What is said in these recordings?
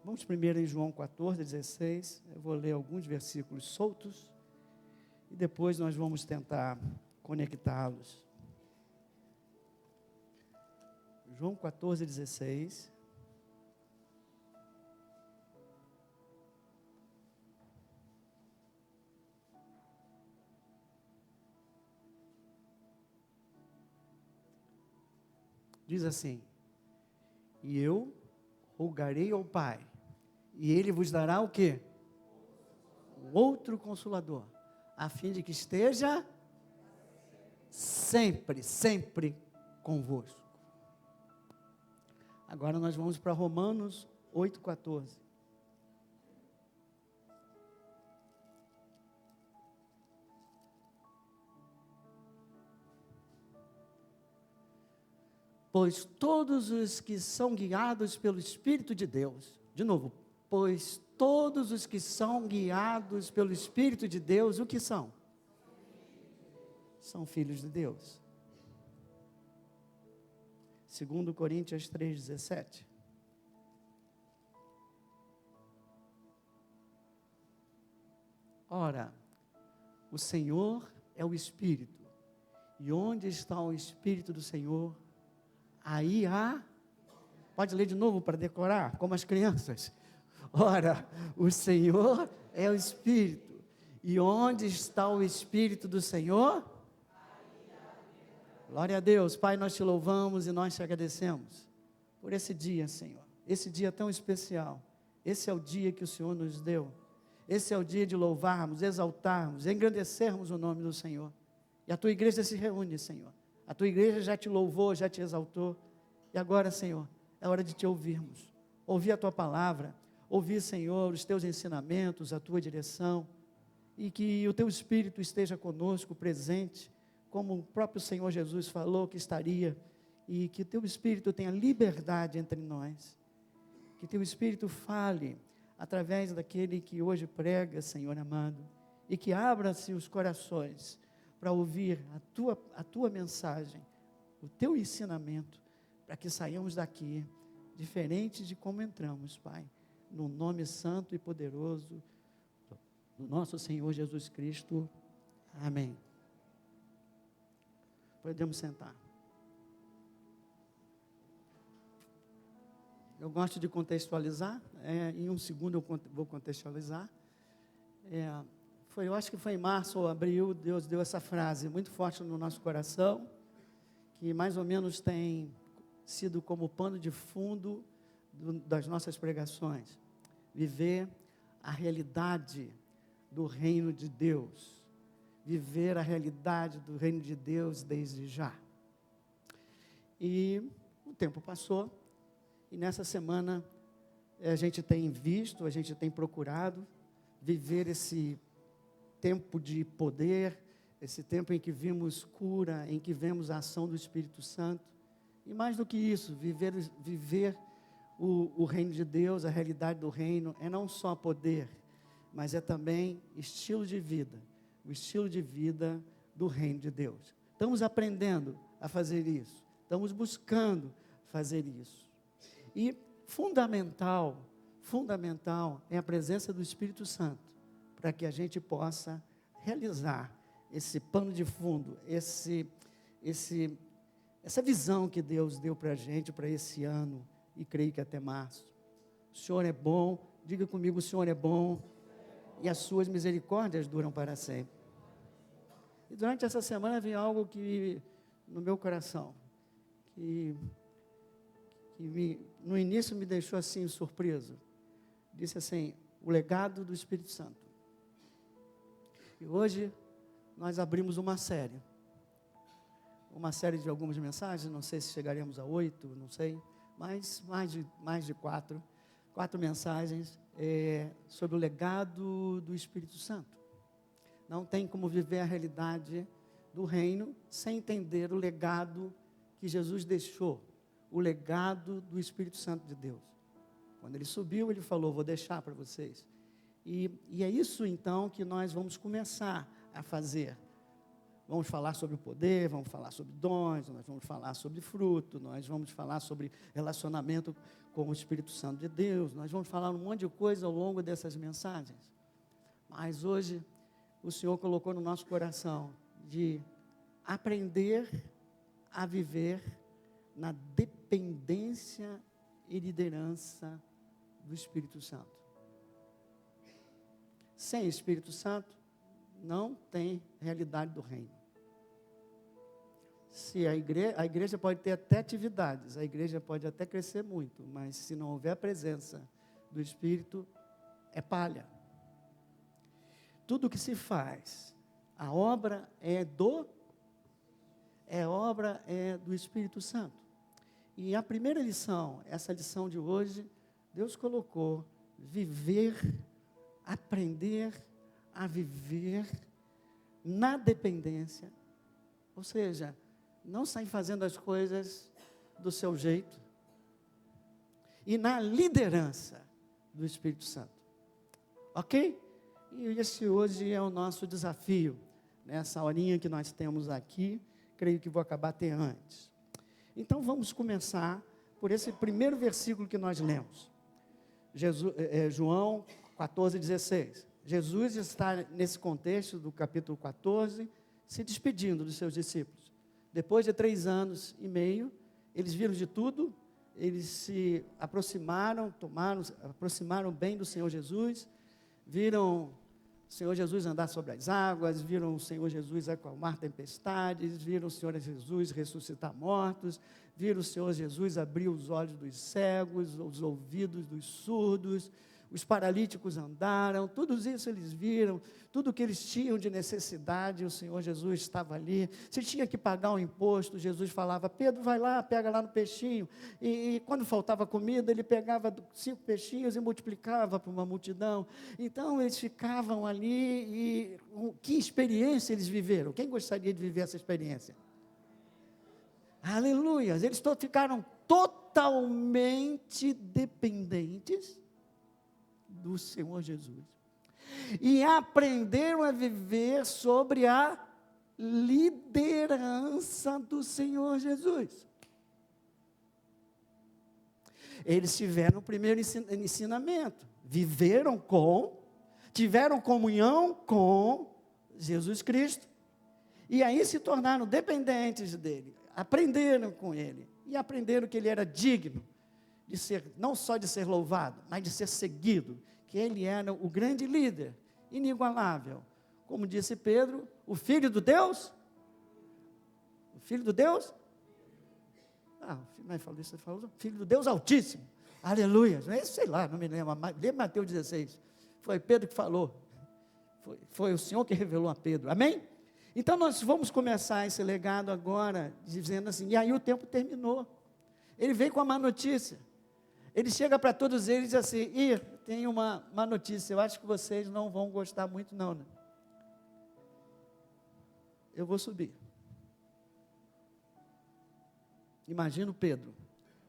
Vamos primeiro em João 14, 16. Eu vou ler alguns versículos soltos e depois nós vamos tentar conectá-los. João 14, 16. Diz assim: e eu rogarei ao Pai, e Ele vos dará o quê? Um outro Consolador, a fim de que esteja sempre, sempre convosco. Agora nós vamos para Romanos 8,14. Pois todos os que são guiados pelo Espírito de Deus, de novo, pois todos os que são guiados pelo Espírito de Deus, o que são? São filhos de Deus. 2 Coríntios 3,17. Ora, o Senhor é o Espírito, e onde está o Espírito do Senhor, aí há, pode ler de novo para decorar, como as crianças. Ora, o Senhor é o Espírito, e onde está o Espírito do Senhor? Glória a Deus. Pai, nós te louvamos e nós te agradecemos por esse dia, Senhor, esse dia tão especial. Esse é o dia que o Senhor nos deu, esse é o dia de louvarmos, exaltarmos, engrandecermos o nome do Senhor, e a tua igreja se reúne, Senhor. A tua igreja já te louvou, já te exaltou, e agora, Senhor, é hora de te ouvirmos, ouvir a tua palavra, ouvir, Senhor, os teus ensinamentos, a tua direção, e que o teu Espírito esteja conosco, presente, como o próprio Senhor Jesus falou que estaria, e que teu Espírito tenha liberdade entre nós, que teu Espírito fale através daquele que hoje prega, Senhor amado, e que abra-se os corações para ouvir a tua mensagem, o teu ensinamento, para que saiamos daqui diferente de como entramos, Pai, no nome santo e poderoso do nosso Senhor Jesus Cristo. Amém. Podemos sentar. Eu gosto de contextualizar, em um segundo eu vou contextualizar. Eu acho que foi em março ou abril, Deus deu essa frase muito forte no nosso coração, que mais ou menos tem sido como pano de fundo das nossas pregações. Viver a realidade do reino de Deus. Viver a realidade do reino de Deus desde já. E o tempo passou, e nessa semana a gente tem visto, a gente tem procurado viver esse tempo de poder, esse tempo em que vimos cura, em que vemos a ação do Espírito Santo, e mais do que isso, viver o reino de Deus, a realidade do reino, é não só poder, mas é também estilo de vida, o estilo de vida do reino de Deus. Estamos aprendendo a fazer isso, estamos buscando fazer isso, e fundamental é a presença do Espírito Santo, para que a gente possa realizar esse pano de fundo, essa visão que Deus deu para a gente, para esse ano, e creio que até março. O Senhor é bom, diga comigo, o Senhor é bom, e as suas misericórdias duram para sempre. E durante essa semana veio algo que, no meu coração, que no início me deixou assim surpreso. Disse assim, o legado do Espírito Santo. E hoje nós abrimos uma série de algumas mensagens, não sei se chegaremos a 8, não sei, mas mais de quatro mensagens sobre o legado do Espírito Santo. Não tem como viver a realidade do reino sem entender o legado que Jesus deixou, o legado do Espírito Santo de Deus. Quando ele subiu, ele falou, vou deixar para vocês. E é isso então que nós vamos começar a fazer. Vamos falar sobre o poder, vamos falar sobre dons, nós vamos falar sobre fruto, nós vamos falar sobre relacionamento com o Espírito Santo de Deus, nós vamos falar um monte de coisa ao longo dessas mensagens. Mas hoje, o Senhor colocou no nosso coração de aprender a viver na dependência e liderança do Espírito Santo. Sem Espírito Santo, não tem realidade do reino. Se a igreja pode ter até atividades, a igreja pode até crescer muito, mas se não houver a presença do Espírito, é palha. Tudo que se faz, a obra é do Espírito Santo. E a primeira lição, essa lição de hoje, Deus colocou viver, aprender a viver na dependência, ou seja, não sair fazendo as coisas do seu jeito, e na liderança do Espírito Santo. Ok? E esse hoje é o nosso desafio, nessa horinha que nós temos aqui, creio que vou acabar até antes. Então vamos começar por esse primeiro versículo que nós lemos. João 14:16. Jesus está nesse contexto do capítulo 14, se despedindo dos seus discípulos. Depois de 3 anos e meio, eles viram de tudo, eles se aproximaram bem do Senhor Jesus, viram o Senhor Jesus andar sobre as águas, viram o Senhor Jesus acalmar tempestades, viram o Senhor Jesus ressuscitar mortos, viram o Senhor Jesus abrir os olhos dos cegos, os ouvidos dos surdos, os paralíticos andaram, tudo isso eles viram, tudo que eles tinham de necessidade, o Senhor Jesus estava ali. Se tinha que pagar um imposto, Jesus falava: Pedro, vai lá, pega lá no peixinho. E quando faltava comida, ele pegava 5 peixinhos e multiplicava para uma multidão. Então eles ficavam ali e que experiência eles viveram? Quem gostaria de viver essa experiência? Aleluia! Eles ficaram totalmente dependentes do Senhor Jesus, e aprenderam a viver sobre a liderança do Senhor Jesus. Eles tiveram o primeiro ensinamento, tiveram comunhão com Jesus Cristo, e aí se tornaram dependentes dele, aprenderam com ele, e aprenderam que ele era digno de ser, não só de ser louvado, mas de ser seguido, que ele era o grande líder, inigualável. Como disse Pedro, o Filho do Deus? O Filho do Deus? Você falou, Filho do Deus Altíssimo. Aleluia. Sei lá, não me lembro. Lê Mateus 16. Foi Pedro que falou. Foi o Senhor que revelou a Pedro. Amém? Então nós vamos começar esse legado agora, dizendo assim, e aí o tempo terminou. Ele veio com a má notícia. Ele chega para todos eles e diz assim: tem uma má notícia, eu acho que vocês não vão gostar muito não, né? Eu vou subir. Imagina o Pedro,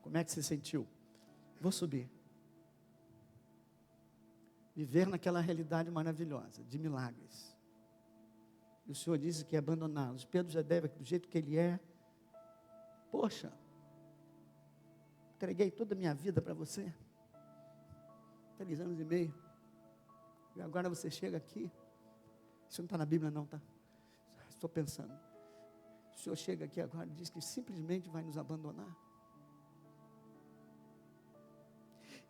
como é que se sentiu? Vou subir. Viver naquela realidade maravilhosa, de milagres. E o Senhor disse que ia abandoná-los. Pedro já deve, do jeito que ele é, poxa, entreguei toda a minha vida para você, 3 anos e meio, e agora você chega aqui, isso não está na Bíblia não, tá? Estou pensando, o Senhor chega aqui agora e diz que simplesmente vai nos abandonar.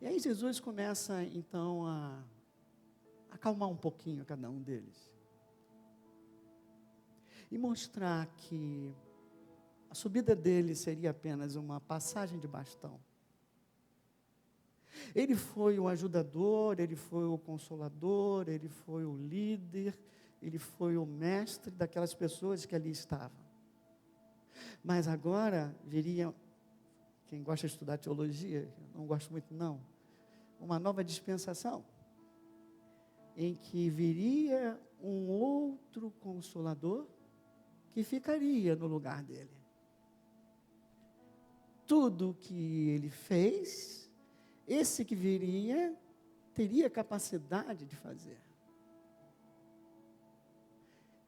E aí Jesus começa então a acalmar um pouquinho a cada um deles, e mostrar que a subida dele seria apenas uma passagem de bastão. Ele foi o ajudador, ele foi o consolador, ele foi o líder, ele foi o mestre daquelas pessoas que ali estavam. Mas agora viria, quem gosta de estudar teologia, não gosto muito não, uma nova dispensação, em que viria um outro consolador, que ficaria no lugar dele. Tudo que ele fez, esse que viria, teria capacidade de fazer.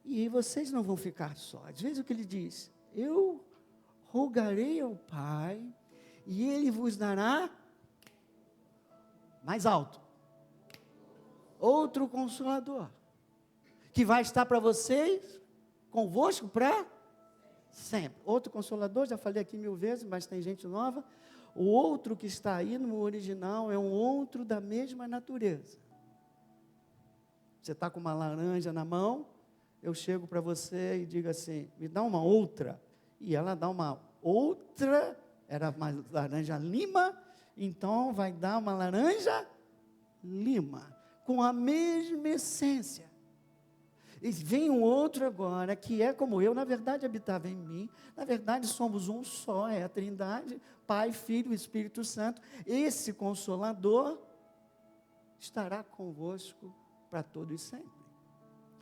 E vocês não vão ficar só. Às vezes o que ele diz? Eu rogarei ao Pai, e Ele vos dará mais alto. Outro Consolador, que vai estar para vocês, convosco para sempre. Outro Consolador, já falei aqui 1000 vezes, mas tem gente nova. O outro que está aí no original é um outro da mesma natureza. Você está com uma laranja na mão, eu chego para você e digo assim, me dá uma outra. E ela dá uma outra, era uma laranja lima, então vai dar uma laranja lima, com a mesma essência. E vem um outro agora, que é como eu, na verdade habitava em mim, na verdade somos um só, é a Trindade, Pai, Filho e Espírito Santo. Esse Consolador estará convosco para todo e sempre.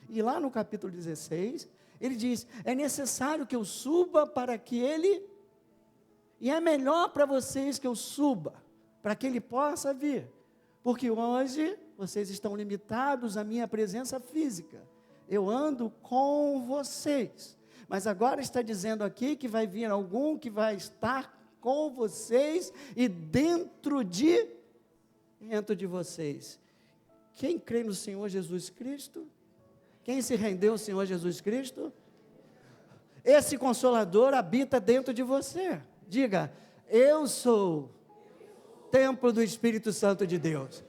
E lá no capítulo 16, ele diz, é necessário que eu suba para que ele, e é melhor para vocês que eu suba, para que ele possa vir, porque hoje vocês estão limitados à minha presença física, eu ando com vocês, mas agora está dizendo aqui que vai vir algum que vai estar com vocês e dentro de vocês. Quem crê no Senhor Jesus Cristo? Quem se rendeu ao Senhor Jesus Cristo? Esse Consolador habita dentro de você. Diga, eu sou templo do Espírito Santo de Deus.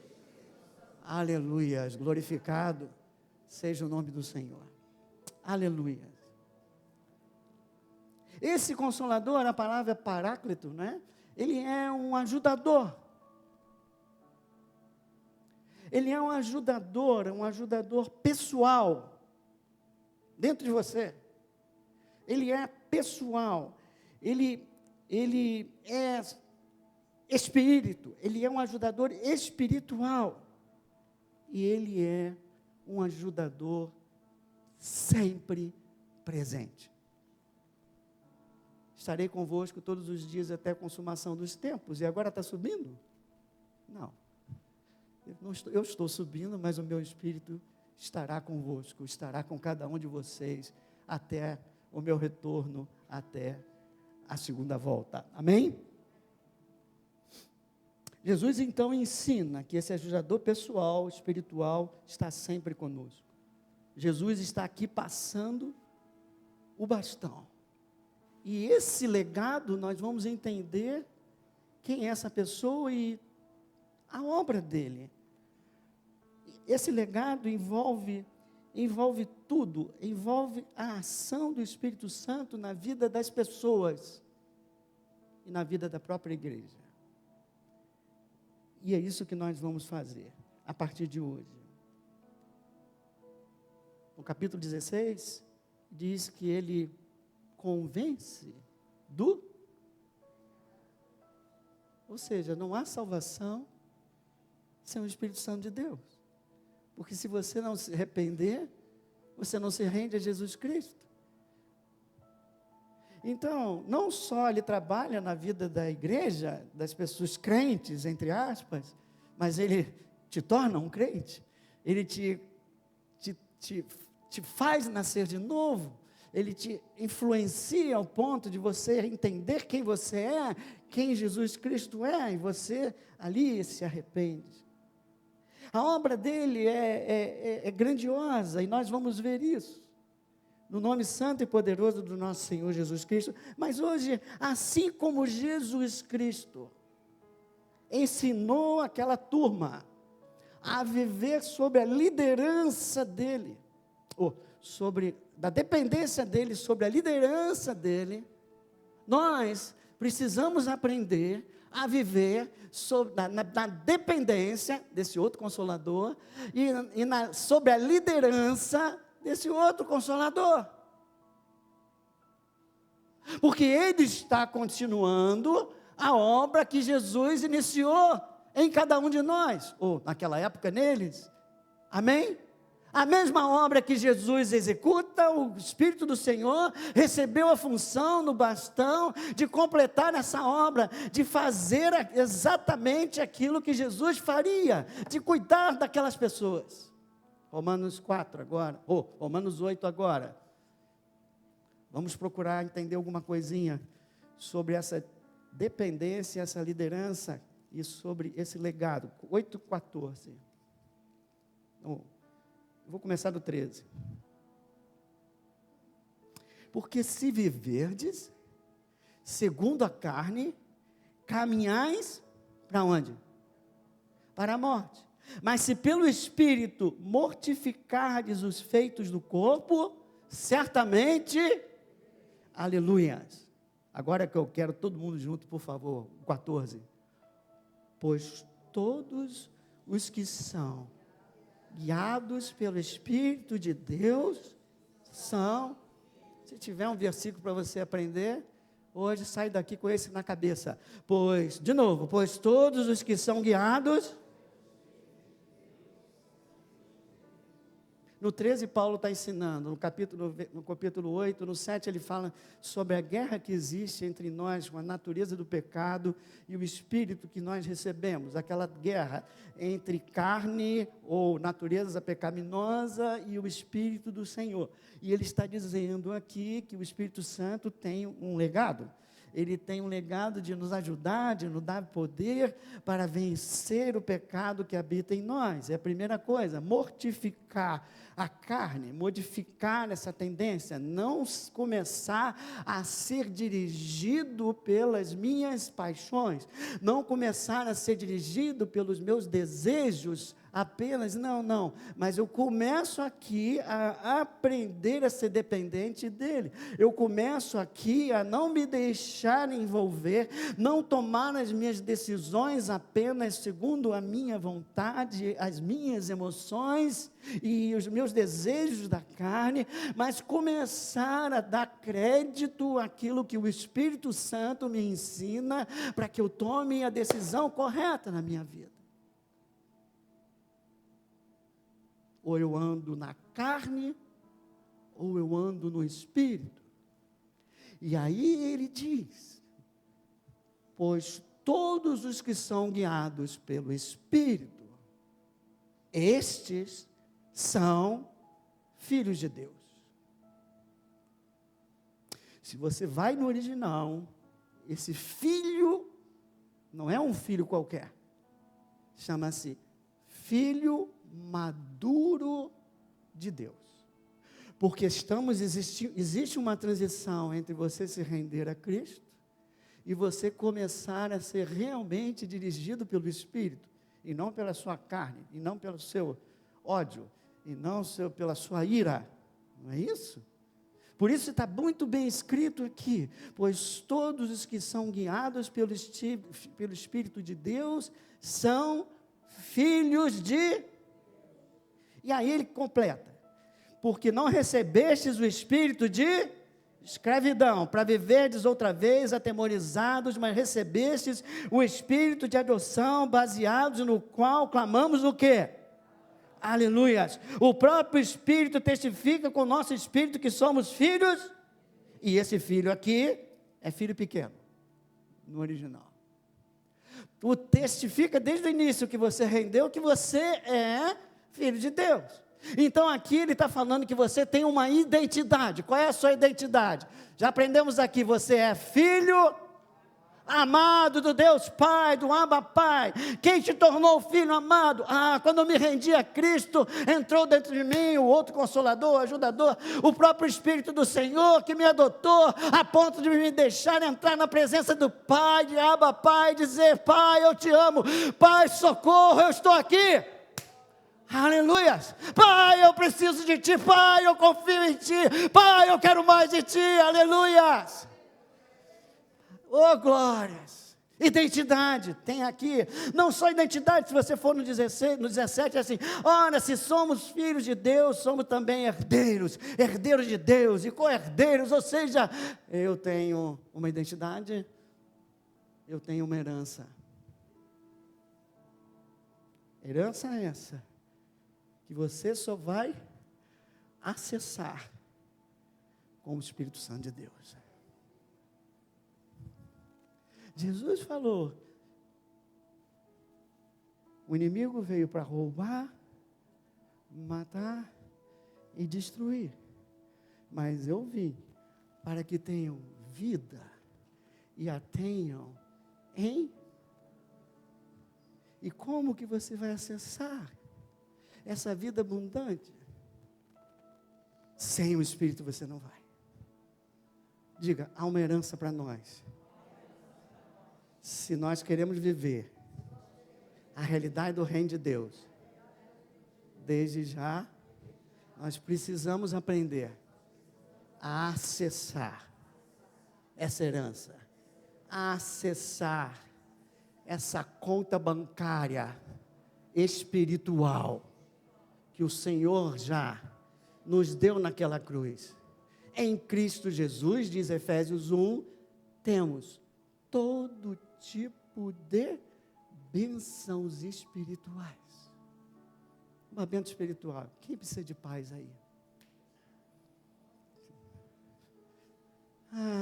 Aleluias, glorificado seja o nome do Senhor. Aleluia. Esse Consolador, a palavra Paráclito, né? Ele é um ajudador. Ele é um ajudador pessoal, dentro de você. Ele é pessoal, ele é espírito, ele é um ajudador espiritual. E ele é um ajudador sempre presente. Estarei convosco todos os dias até a consumação dos tempos. E agora está subindo? Não. Eu estou subindo, mas o meu Espírito estará convosco, estará com cada um de vocês, até o meu retorno, até a segunda volta. Amém? Jesus então ensina que esse ajudador pessoal, espiritual, está sempre conosco. Jesus está aqui passando o bastão. E esse legado, nós vamos entender quem é essa pessoa e a obra dele. Esse legado envolve tudo, envolve a ação do Espírito Santo na vida das pessoas e na vida da própria igreja. E é isso que nós vamos fazer a partir de hoje. No capítulo 16, diz que ele convence ou seja, não há salvação sem o Espírito Santo de Deus. Porque se você não se arrepender, você não se rende a Jesus Cristo. Então, não só ele trabalha na vida da igreja, das pessoas crentes, entre aspas, mas ele te torna um crente, ele te faz nascer de novo, ele te influencia ao ponto de você entender quem você é, quem Jesus Cristo é, e você ali se arrepende. A obra dele é grandiosa, e nós vamos ver isso, no nome santo e poderoso do nosso Senhor Jesus Cristo. Mas hoje, assim como Jesus Cristo ensinou aquela turma a viver sob a liderança dele, da dependência dele, sobre a liderança dele, nós precisamos aprender a viver na dependência desse outro Consolador sobre a liderança desse outro Consolador. Porque ele está continuando a obra que Jesus iniciou em cada um de nós, ou naquela época neles. Amém? A mesma obra que Jesus executa, o Espírito do Senhor recebeu a função no bastão de completar essa obra, de fazer exatamente aquilo que Jesus faria, de cuidar daquelas pessoas. Romanos 4 agora, Romanos 8 agora. Vamos procurar entender alguma coisinha sobre essa dependência, essa liderança e sobre esse legado. 8:14. Vou começar do 13. Porque se viverdes segundo a carne, caminhais para onde? Para a morte. Mas se pelo Espírito mortificardes os feitos do corpo, certamente, aleluias. Agora que eu quero todo mundo junto, por favor, 14. Pois todos os que são guiados pelo Espírito de Deus são. Se tiver um versículo para você aprender, hoje sai daqui com esse na cabeça. Pois todos os que são guiados. No 13, Paulo está ensinando, no capítulo 8, no 7, ele fala sobre a guerra que existe entre nós, com a natureza do pecado e o espírito que nós recebemos, aquela guerra entre carne ou natureza pecaminosa e o espírito do Senhor. E ele está dizendo aqui que o Espírito Santo tem um legado. Ele tem um legado de nos ajudar, de nos dar poder para vencer o pecado que habita em nós. É a primeira coisa, mortificar a carne, modificar essa tendência, não começar a ser dirigido pelas minhas paixões, não começar a ser dirigido pelos meus desejos apenas, não, mas eu começo aqui a aprender a ser dependente dele, eu começo aqui a não me deixar envolver, não tomar as minhas decisões apenas segundo a minha vontade, as minhas emoções e os meus desejos da carne, mas começar a dar crédito àquilo que o Espírito Santo me ensina, para que eu tome a decisão correta na minha vida. Ou eu ando na carne, ou eu ando no Espírito. E aí ele diz, pois todos os que são guiados pelo Espírito, estes são filhos de Deus. Se você vai no original, esse filho não é um filho qualquer, chama-se filho maduro de Deus, porque existe uma transição entre você se render a Cristo e você começar a ser realmente dirigido pelo Espírito, e não pela sua carne, e não pelo seu ódio, e não pela sua ira, não é isso? Por isso está muito bem escrito aqui, pois todos os que são guiados pelo Espírito de Deus são filhos de. E aí ele completa, porque não recebestes o espírito de escravidão, para viverdes outra vez atemorizados, mas recebestes o espírito de adoção, baseados no qual clamamos o quê? Aleluias. O próprio Espírito testifica com o nosso espírito que somos filhos, e esse filho aqui é filho pequeno, no original. O testifica desde o início que você rendeu, que você é filho de Deus. Então aqui ele está falando que você tem uma identidade. Qual é a sua identidade? Já aprendemos aqui, você é filho amado do Deus Pai, do Abba Pai. Quem te tornou filho amado? Quando eu me rendi a Cristo, entrou dentro de mim o outro Consolador, ajudador, o próprio Espírito do Senhor, que me adotou, a ponto de me deixar entrar na presença do Pai, de Abba Pai, dizer, Pai, eu te amo, Pai, socorro, eu estou aqui. Aleluia, Pai, eu preciso de Ti, Pai, eu confio em Ti, Pai, eu quero mais de Ti, aleluia. Oh, glórias. Identidade, tem aqui, não só identidade, se você for no 17, é assim, ora, se somos filhos de Deus, somos também herdeiros de Deus, e co-herdeiros, ou seja, eu tenho uma identidade, eu tenho uma herança. Herança é essa, que você só vai acessar com o Espírito Santo de Deus. Jesus falou, o inimigo veio para roubar, matar e destruir. Mas eu vim para que tenham vida e a tenham em... E como que você vai acessar essa vida abundante? Sem o Espírito você não vai. Diga, há uma herança para nós. Se nós queremos viver a realidade do reino de Deus, desde já, nós precisamos aprender a acessar essa herança, a acessar essa conta bancária espiritual que o Senhor já nos deu naquela cruz. Em Cristo Jesus, diz Efésios 1, temos todo tipo de bênçãos espirituais. Uma bênção espiritual. Quem precisa de paz aí?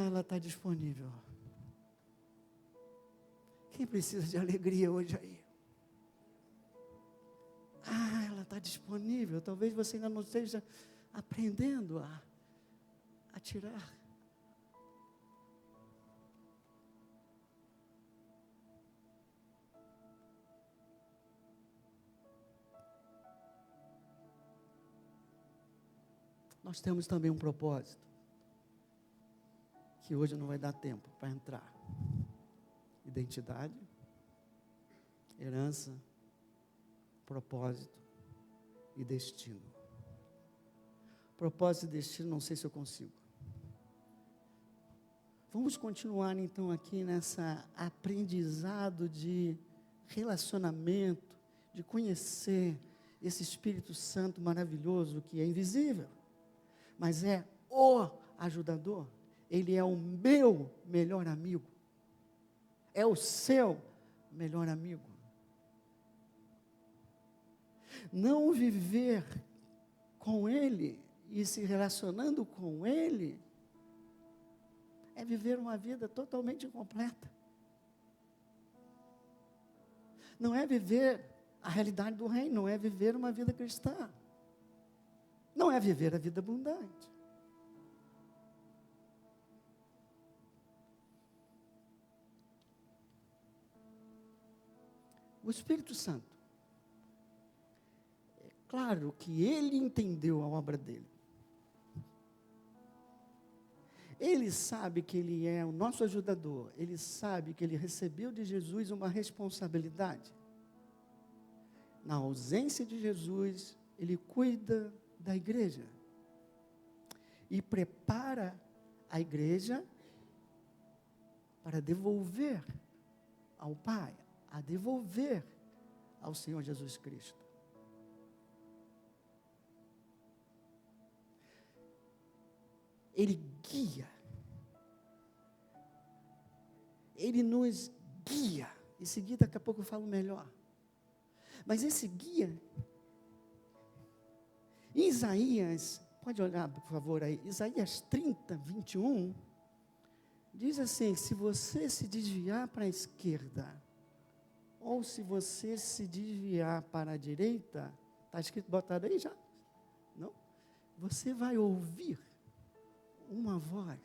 Ela está disponível. Quem precisa de alegria hoje aí? Ela está disponível. Talvez você ainda não esteja aprendendo a tirar. Nós temos também um propósito, que hoje não vai dar tempo para entrar. Identidade, herança, propósito e destino. Propósito e destino, não sei se eu consigo. Vamos continuar então aqui nessa aprendizado de relacionamento, de conhecer esse Espírito Santo maravilhoso que é invisível, mas é o ajudador. Ele é o meu melhor amigo. É o seu melhor amigo. Não viver com Ele e se relacionando com Ele é viver uma vida totalmente incompleta. Não é viver a realidade do reino, não é viver uma vida cristã. Não é viver a vida abundante. O Espírito Santo, é claro que ele entendeu a obra dele. Ele sabe que ele é o nosso ajudador. Ele sabe que ele recebeu de Jesus uma responsabilidade. Na ausência de Jesus, ele cuida da igreja. E prepara a igreja para devolver ao Pai, a devolver ao Senhor Jesus Cristo. Ele guia. Ele nos guia. Esse guia, daqui a pouco eu falo melhor. Mas esse guia, em Isaías, pode olhar por favor aí, Isaías 30, 21, diz assim, se você se desviar para a esquerda, ou se você se desviar para a direita, está escrito, botado aí já? Não? Você vai ouvir uma voz,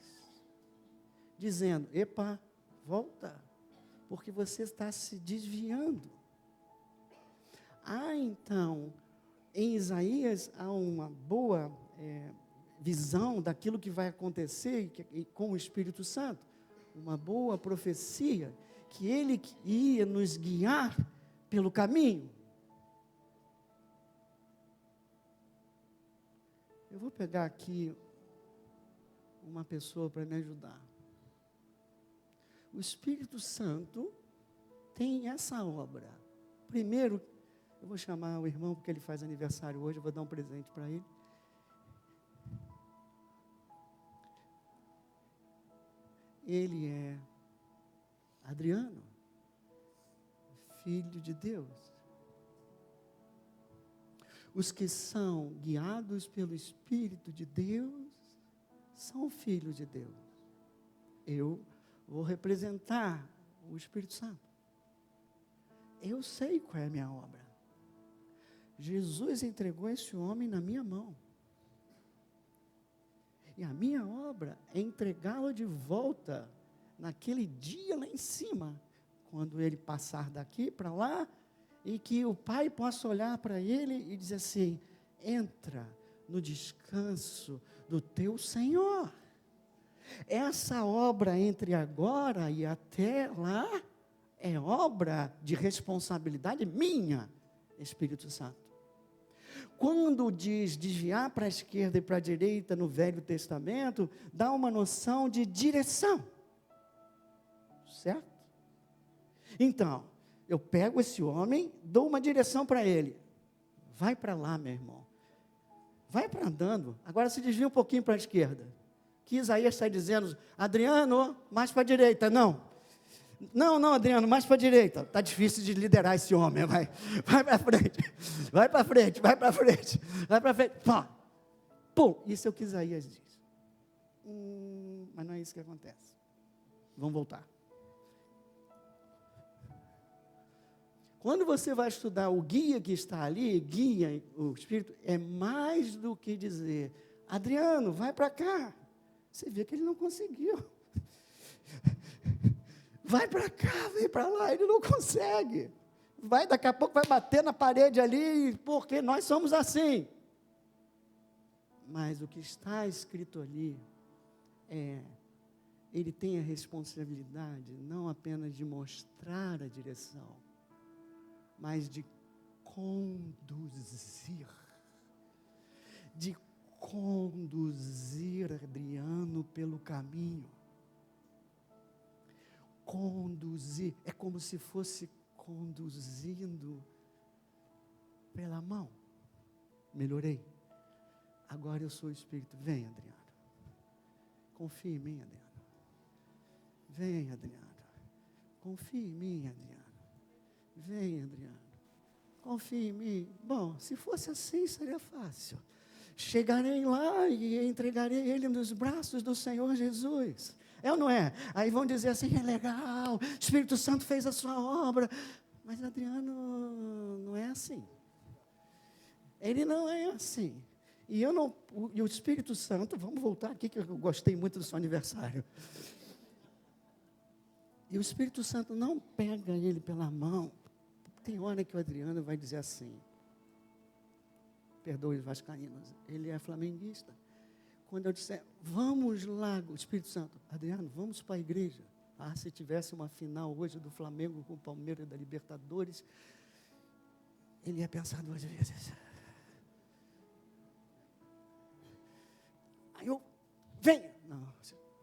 dizendo, epa, volta, porque você está se desviando. Então, em Isaías há uma boa visão daquilo que vai acontecer com o Espírito Santo, uma boa profecia, que ele ia nos guiar pelo caminho. Eu vou pegar aqui uma pessoa para me ajudar. O Espírito Santo tem essa obra. Primeiro, eu vou chamar o irmão, porque ele faz aniversário hoje, eu vou dar um presente para ele. Ele é Adriano, filho de Deus. Os que são guiados pelo Espírito de Deus, são filhos de Deus. Eu vou representar o Espírito Santo. Eu sei qual é a minha obra. Jesus entregou esse homem na minha mão. E a minha obra é entregá-lo de volta naquele dia lá em cima, quando ele passar daqui para lá, e que o Pai possa olhar para ele e dizer assim: entra no descanso do teu Senhor. Essa obra entre agora e até lá é obra de responsabilidade minha, Espírito Santo. Quando diz desviar para a esquerda e para a direita no Velho Testamento, dá uma noção de direção, certo? Então, eu pego esse homem, dou uma direção para ele. Vai para lá, meu irmão. Vai para andando. Agora se desvia um pouquinho para a esquerda. Que Isaías está dizendo: Adriano, mais para a direita. Não, Adriano, mais para a direita. Está difícil de liderar esse homem. Vai para frente. Vai para frente. Vai para frente. Vai para frente. Pum. Isso é o que Isaías diz. Mas não é isso que acontece. Vamos voltar. Quando você vai estudar o guia que está ali, guia o Espírito, é mais do que dizer: Adriano, vai para cá. Você vê que ele não conseguiu. Vai para cá, vem para lá, ele não consegue. Daqui a pouco vai bater na parede ali, porque nós somos assim. Mas o que está escrito ali ele tem a responsabilidade não apenas de mostrar a direção, mas de conduzir Adriano pelo caminho. Conduzir, é como se fosse conduzindo pela mão. Melhorei. Agora eu sou o Espírito. Vem, Adriano. Confia em mim, Adriano. Vem, Adriano. Confia em mim, Adriano. Vem, Adriano. Confia em mim. Bom, se fosse assim, seria fácil. Chegarei lá e entregarei ele nos braços do Senhor Jesus. É ou não é? Aí vão dizer assim: é legal, o Espírito Santo fez a sua obra. Mas Adriano não é assim. Ele não é assim. E o Espírito Santo, vamos voltar aqui que eu gostei muito do seu aniversário. E o Espírito Santo não pega ele pela mão. Tem hora que o Adriano vai dizer assim, perdoe os vascaínos, ele é flamenguista. Quando eu disser: vamos lá, o Espírito Santo: Adriano, vamos para a igreja. Se tivesse uma final hoje do Flamengo com o Palmeiras da Libertadores, ele ia pensar 2 vezes. Aí eu: vem. Não,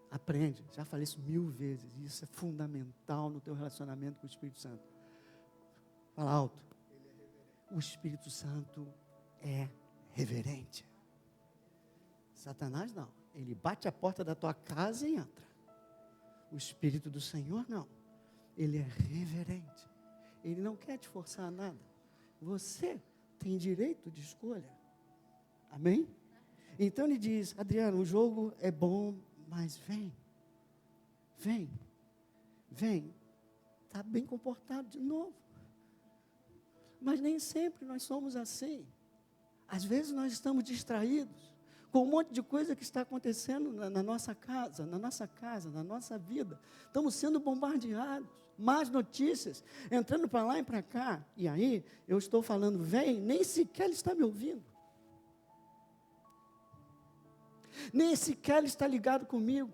aprende, já falei isso 1000 vezes, isso é fundamental no teu relacionamento com o Espírito Santo. Fala alto. O Espírito Santo é reverente. Satanás não, ele bate a porta da tua casa e entra. O Espírito do Senhor não, ele é reverente. Ele não quer te forçar a nada. Você tem direito de escolha. Amém? Então ele diz: Adriano, o jogo é bom, mas vem. Está bem comportado de novo. Mas nem sempre nós somos assim. Às vezes nós estamos distraídos com um monte de coisa que está acontecendo na nossa casa, na nossa vida. Estamos sendo bombardeados, más notícias, entrando para lá e para cá. E aí, eu estou falando: vem, nem sequer ele está me ouvindo. Nem sequer ele está ligado comigo.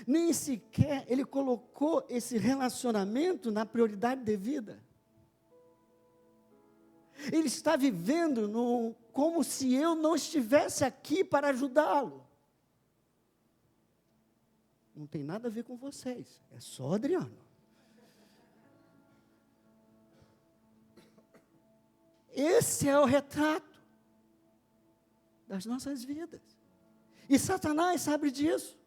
Nem sequer ele colocou esse relacionamento na prioridade devida. Ele está vivendo como se eu não estivesse aqui para ajudá-lo. Não tem nada a ver com vocês, é só Adriano. Esse é o retrato das nossas vidas. E Satanás sabe disso.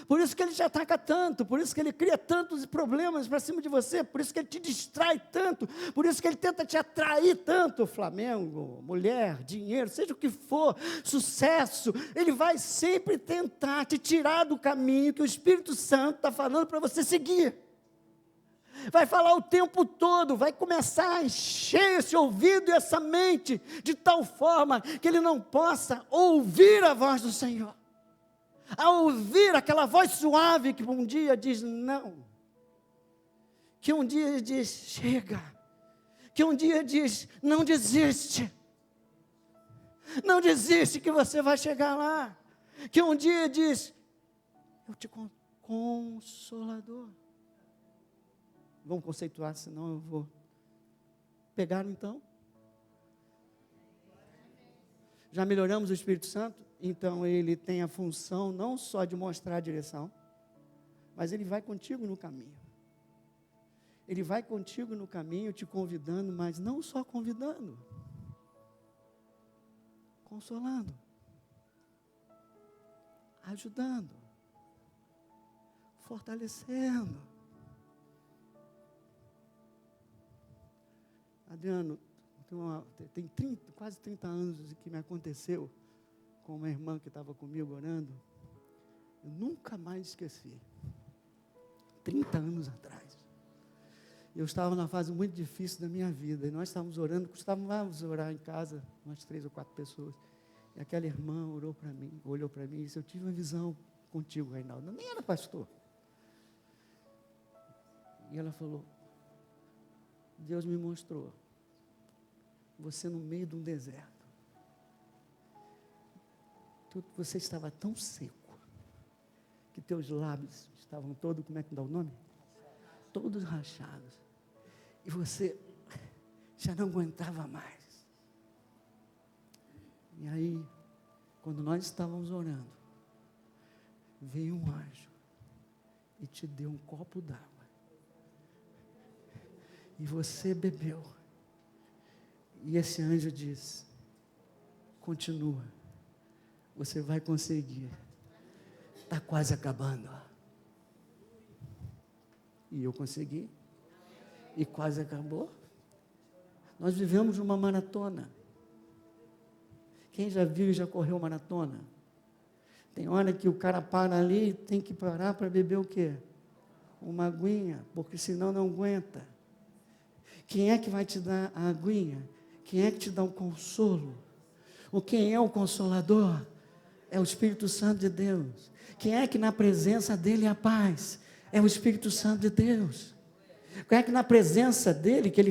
Por isso que ele te ataca tanto, por isso que ele cria tantos problemas para cima de você, por isso que ele te distrai tanto, por isso que ele tenta te atrair tanto. Flamengo, mulher, dinheiro, seja o que for, sucesso, ele vai sempre tentar te tirar do caminho que o Espírito Santo está falando para você seguir. vai falar o tempo todo, vai começar a encher esse ouvido e essa mente, de tal forma que ele não possa ouvir a voz do Senhor, a ouvir aquela voz suave que um dia diz não, que um dia diz chega, que um dia diz não desiste, não desiste que você vai chegar lá, que um dia diz eu te consolador. Vamos conceituar, senão eu vou. Pegaram então? Já melhoramos o Espírito Santo? Então ele tem a função não só de mostrar a direção, mas ele vai contigo no caminho. Ele vai contigo no caminho, te convidando, mas não só convidando, consolando, ajudando, fortalecendo. Adriano, tem quase 30 anos que me aconteceu com uma irmã que estava comigo orando. Eu nunca mais esqueci. 30 anos atrás. Eu estava numa fase muito difícil da minha vida. E nós estávamos orando, costumávamos orar em casa, umas 3 ou 4 pessoas. E aquela irmã olhou para mim e disse, eu tive uma visão contigo, Reinaldo. Eu nem era pastor. E ela falou, Deus me mostrou você no meio de um deserto. Você estava tão seco que teus lábios estavam todos, como é que dá o nome? Todos rachados. E você já não aguentava mais. E aí, quando nós estávamos orando, veio um anjo e te deu um copo d'água. E você bebeu. E esse anjo disse, continua, você vai conseguir. Está quase acabando. E eu consegui. E quase acabou. Nós vivemos uma maratona. Quem já viu e já correu maratona? Tem hora que o cara para ali, tem que parar para beber o quê? Uma aguinha, porque senão não aguenta. Quem é que vai te dar a aguinha? Quem é que te dá o consolo? Quem é o consolador? É o Espírito Santo de Deus. Quem é que na presença dele há paz? É o Espírito Santo de Deus. Quem é que na presença dele, que ele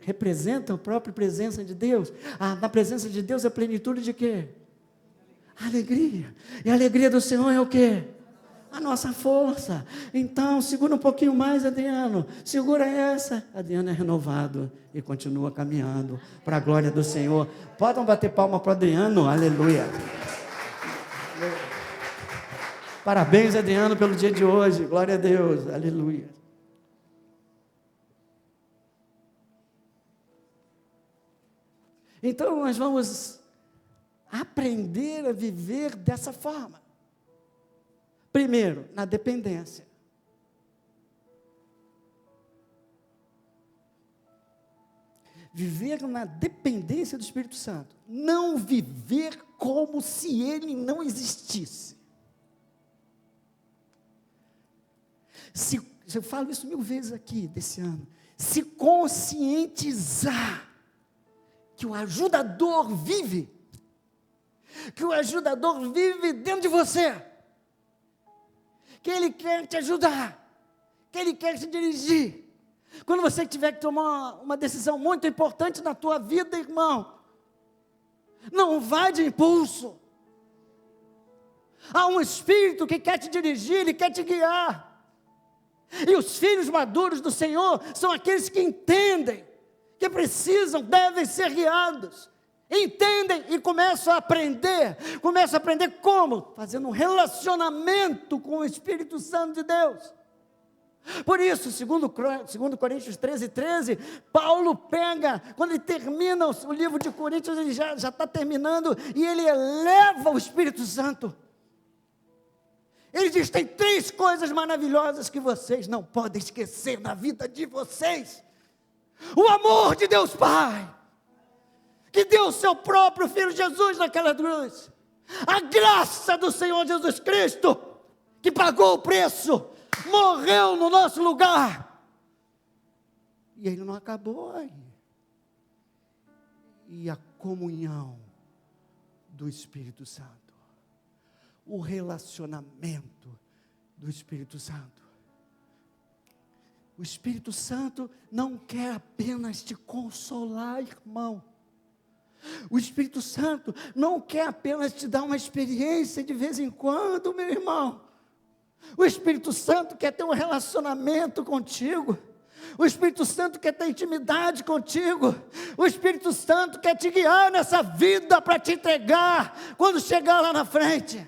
representa a própria presença de Deus, na presença de Deus é a plenitude de quê? Alegria. E a alegria do Senhor é o quê? A nossa força. Então, segura um pouquinho mais, Adriano. Segura essa. Adriano é renovado e continua caminhando para a glória do Senhor. Podem bater palma para o Adriano. Aleluia. Parabéns, Adriano, pelo dia de hoje. Glória a Deus. Aleluia. Então, nós vamos aprender a viver dessa forma. Primeiro, na dependência. Viver na dependência do Espírito Santo. Não viver como se ele não existisse. Eu falo isso 1000 vezes aqui, desse ano. Se conscientizar que o ajudador vive. Que o ajudador vive dentro de você. Que ele quer te ajudar, que ele quer te dirigir. Quando você tiver que tomar uma decisão muito importante na tua vida, irmão, não vai de impulso. Há um Espírito que quer te dirigir, ele quer te guiar. E os filhos maduros do Senhor são aqueles que entendem, que precisam, devem ser guiados. Entendem e começam a aprender. Começam a aprender como? Fazendo um relacionamento com o Espírito Santo de Deus. Por isso, segundo Coríntios 13, Paulo pega, quando ele termina o livro de Coríntios, ele já está terminando, e ele eleva o Espírito Santo. Ele diz, tem 3 coisas maravilhosas que vocês não podem esquecer na vida de vocês. O amor de Deus Pai, que deu o seu próprio Filho Jesus naquela cruz. A graça do Senhor Jesus Cristo, que pagou o preço, morreu no nosso lugar. E ele não acabou aí. E a comunhão do Espírito Santo. O relacionamento do Espírito Santo. O Espírito Santo não quer apenas te consolar, irmão. O Espírito Santo não quer apenas te dar uma experiência de vez em quando, meu irmão. O Espírito Santo quer ter um relacionamento contigo. O Espírito Santo quer ter intimidade contigo. O Espírito Santo quer te guiar nessa vida para te entregar quando chegar lá na frente.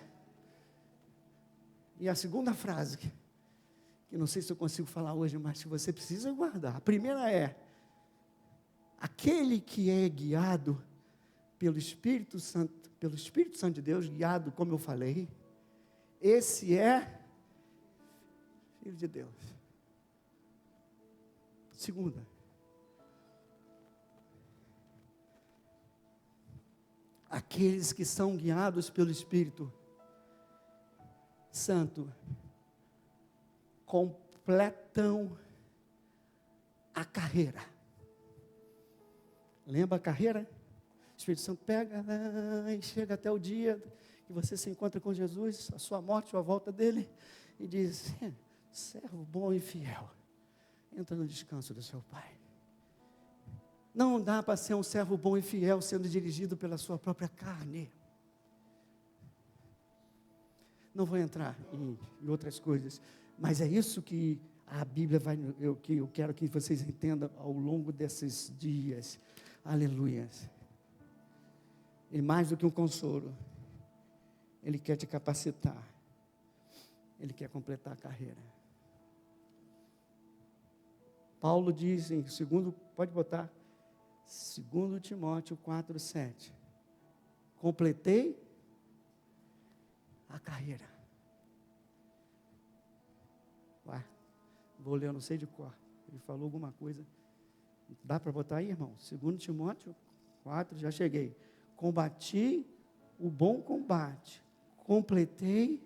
E a segunda frase, que não sei se eu consigo falar hoje, mas que você precisa guardar. A primeira é: aquele que é guiado pelo Espírito Santo de Deus, guiado, como eu falei, esse é filho de Deus. Segunda, aqueles que são guiados pelo Espírito Santo completam a carreira. Lembra a carreira? O Espírito Santo pega e chega até o dia que você se encontra com Jesus, a sua morte, a volta dele, e diz: servo bom e fiel, entra no descanso do seu Pai. Não dá para ser um servo bom e fiel sendo dirigido pela sua própria carne. Não vou entrar em outras coisas, mas é isso que a Bíblia que eu quero que vocês entendam ao longo desses dias. Aleluia. E mais do que um consolo, Ele quer te capacitar. Ele quer completar a carreira. Paulo diz em 2 Timóteo 4:7, completei a carreira. Vou ler, eu não sei de cor. Ele falou alguma coisa. Dá para botar aí, irmão? 2 Timóteo 4, já cheguei. Combati o bom combate, completei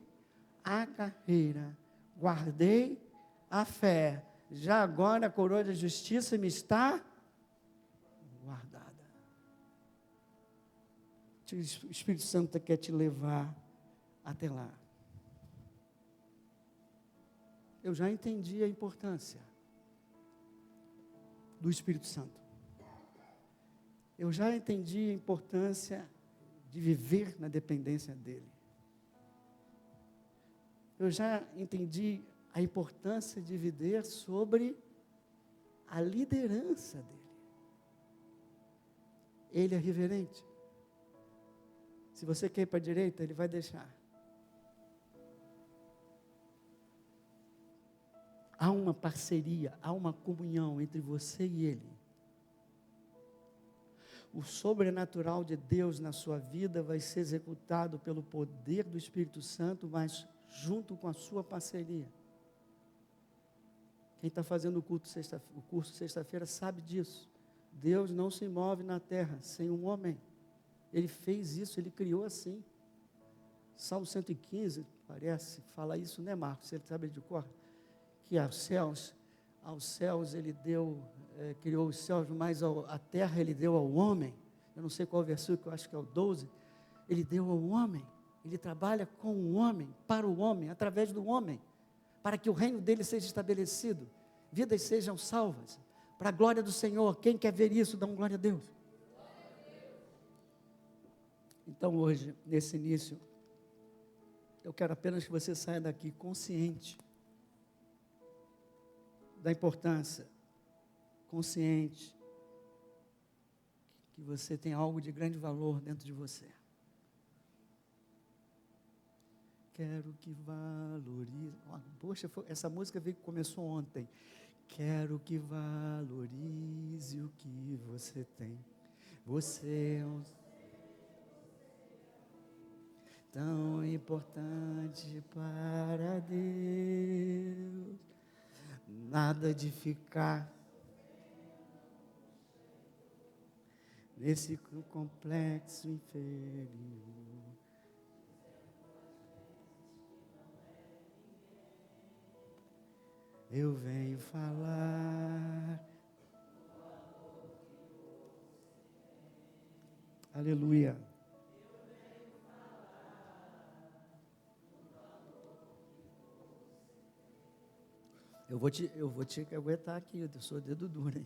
a carreira, guardei a fé. Já agora a coroa da justiça me está guardada. O Espírito Santo quer te levar até lá. Eu já entendi a importância do Espírito Santo. Eu já entendi a importância de viver na dependência dEle. Eu já entendi a importância de viver sobre a liderança dEle. Ele é reverente. Se você quer ir para a direita, Ele vai deixar. Há uma parceria, há uma comunhão entre você e Ele. O sobrenatural de Deus na sua vida vai ser executado pelo poder do Espírito Santo, mas junto com a sua parceria. Quem está fazendo o curso sexta-feira sabe disso. Deus não se move na terra sem um homem. Ele fez isso, Ele criou assim. Salmo 115, parece, fala isso, né, Marcos? Você sabe de cor? Que aos céus Ele deu, criou os céus, mas a terra Ele deu ao homem. Eu não sei qual versículo, eu acho que é o 12. Ele deu ao homem. Ele trabalha com o homem, para o homem, através do homem, para que o reino dele seja estabelecido, vidas sejam salvas, para a glória do Senhor. Quem quer ver isso, dá um glória a Deus. Então hoje, nesse início, eu quero apenas que você saia daqui consciente da importância, consciente que você tem algo de grande valor dentro de você. Quero que valorize. Poxa, essa música começou ontem. Quero que valorize o que você tem. Você é um tão importante para Deus. Nada de ficar nesse complexo inferior. Eu venho falar Aleluia. Eu vou te aguentar aqui, eu sou dedo duro, hein?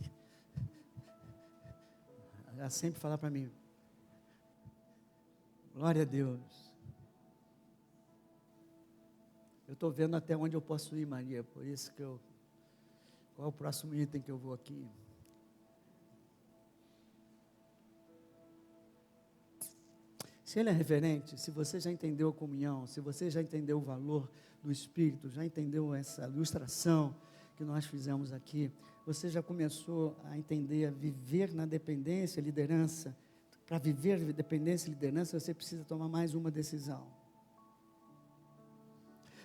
Ela sempre fala para mim, glória a Deus. Eu estou vendo até onde eu posso ir, Maria, por isso que qual é o próximo item que eu vou aqui? Se ele é reverente, se você já entendeu a comunhão, se você já entendeu o valor do Espírito, já entendeu essa ilustração que nós fizemos aqui, você já começou a entender, a viver na dependência e liderança. Para viver dependência e liderança, você precisa tomar mais uma decisão.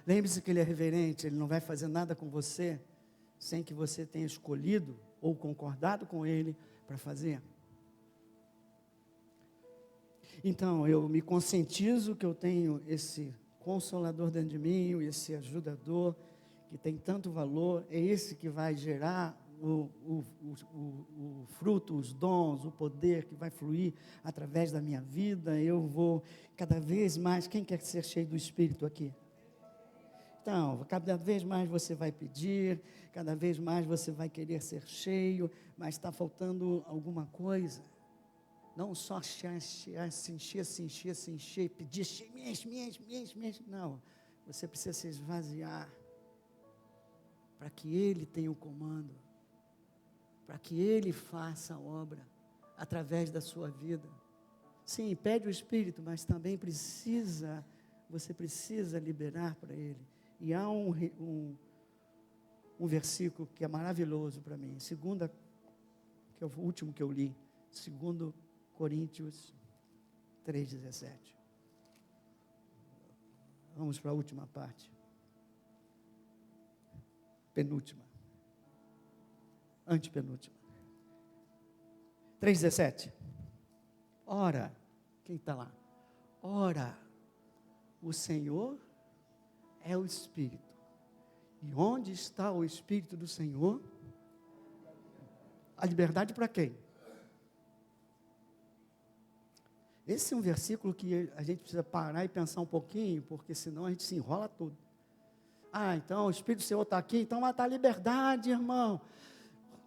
Lembre-se que ele é reverente, ele não vai fazer nada com você, sem que você tenha escolhido ou concordado com ele para fazer. Então, eu me conscientizo que eu tenho esse consolador dentro de mim, esse ajudador, que tem tanto valor, é esse que vai gerar o fruto, os dons, o poder que vai fluir através da minha vida. Eu vou cada vez mais, quem quer ser cheio do Espírito aqui? Então, cada vez mais você vai pedir, cada vez mais você vai querer ser cheio, mas está faltando alguma coisa. Não só se encher, pedir, me enche. Não, você precisa se esvaziar, para que Ele tenha o comando, para que Ele faça a obra, através da sua vida. Sim, pede o Espírito, mas também você precisa liberar para Ele. E há um versículo que é maravilhoso para mim, segunda, que é o último que eu li, 2 Coríntios 3,17. Vamos para a última parte. Penúltima. Antepenúltima. 3,17. Ora, quem está lá? Ora, o Senhor é o Espírito. E onde está o Espírito do Senhor? A liberdade para quem? Esse é um versículo que a gente precisa parar e pensar um pouquinho, porque senão a gente se enrola tudo. Então o Espírito do Senhor está aqui, então está a liberdade, irmão.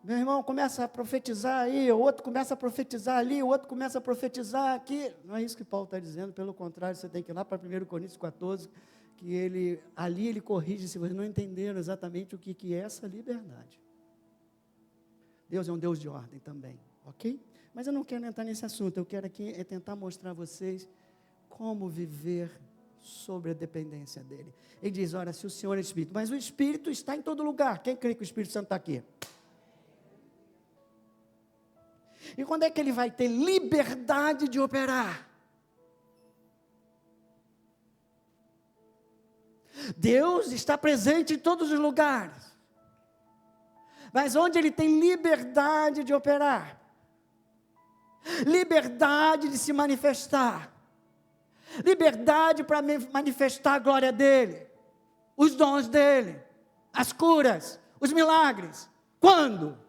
Meu irmão começa a profetizar aí, o outro começa a profetizar ali, o outro começa a profetizar aqui. Não é isso que Paulo está dizendo, pelo contrário, você tem que ir lá para 1 Coríntios 14, que ali ele corrige, se vocês não entenderam exatamente o que é essa liberdade. Deus é um Deus de ordem também, ok? Mas eu não quero entrar nesse assunto, eu quero aqui tentar mostrar a vocês como viver sobre a dependência dele. Ele diz, ora, se o Senhor é Espírito, mas o Espírito está em todo lugar. Quem crê que o Espírito Santo está aqui? E quando é que ele vai ter liberdade de operar? Deus está presente em todos os lugares, mas onde ele tem liberdade de operar, liberdade de se manifestar, liberdade para manifestar a glória dele, os dons dele, as curas, os milagres. Quando?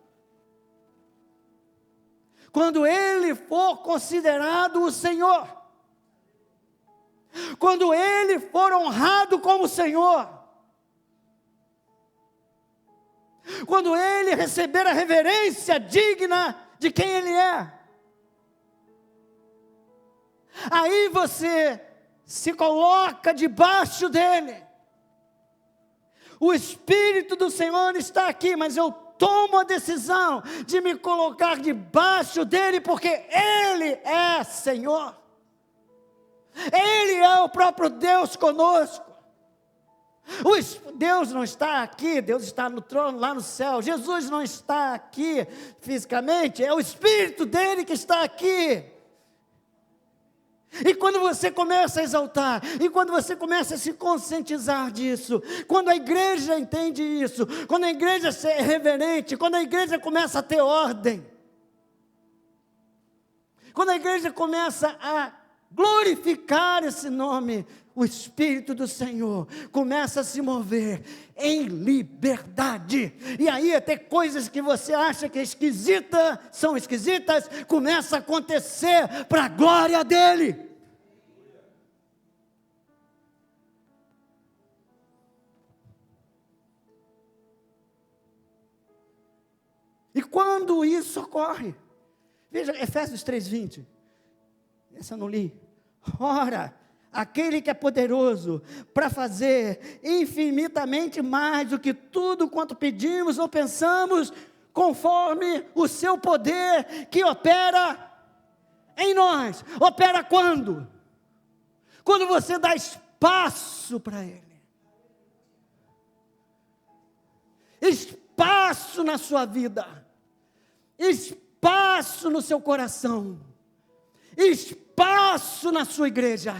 Quando ele for considerado o Senhor, quando ele for honrado como Senhor, quando ele receber a reverência digna de quem ele é, aí você se coloca debaixo dele. O Espírito do Senhor está aqui, mas eu tomo a decisão de me colocar debaixo dele, porque ele é Senhor. Ele é o próprio Deus conosco. Deus não está aqui, Deus está no trono lá no céu. Jesus não está aqui fisicamente, é o Espírito dele que está aqui. E quando você começa a exaltar, e quando você começa a se conscientizar disso, quando a igreja entende isso, quando a igreja é reverente, quando a igreja começa a ter ordem, quando a igreja começa a glorificar esse nome, o Espírito do Senhor começa a se mover em liberdade. E aí até coisas que você acha que são esquisitas, começa a acontecer para a glória dEle. E quando isso ocorre, veja Efésios 3:20, essa eu não li. Ora, aquele que é poderoso para fazer infinitamente mais do que tudo quanto pedimos ou pensamos, conforme o seu poder que opera em nós. Opera quando? Quando você dá espaço para Ele. Espaço na sua vida. Espaço no seu coração. Espaço na sua igreja.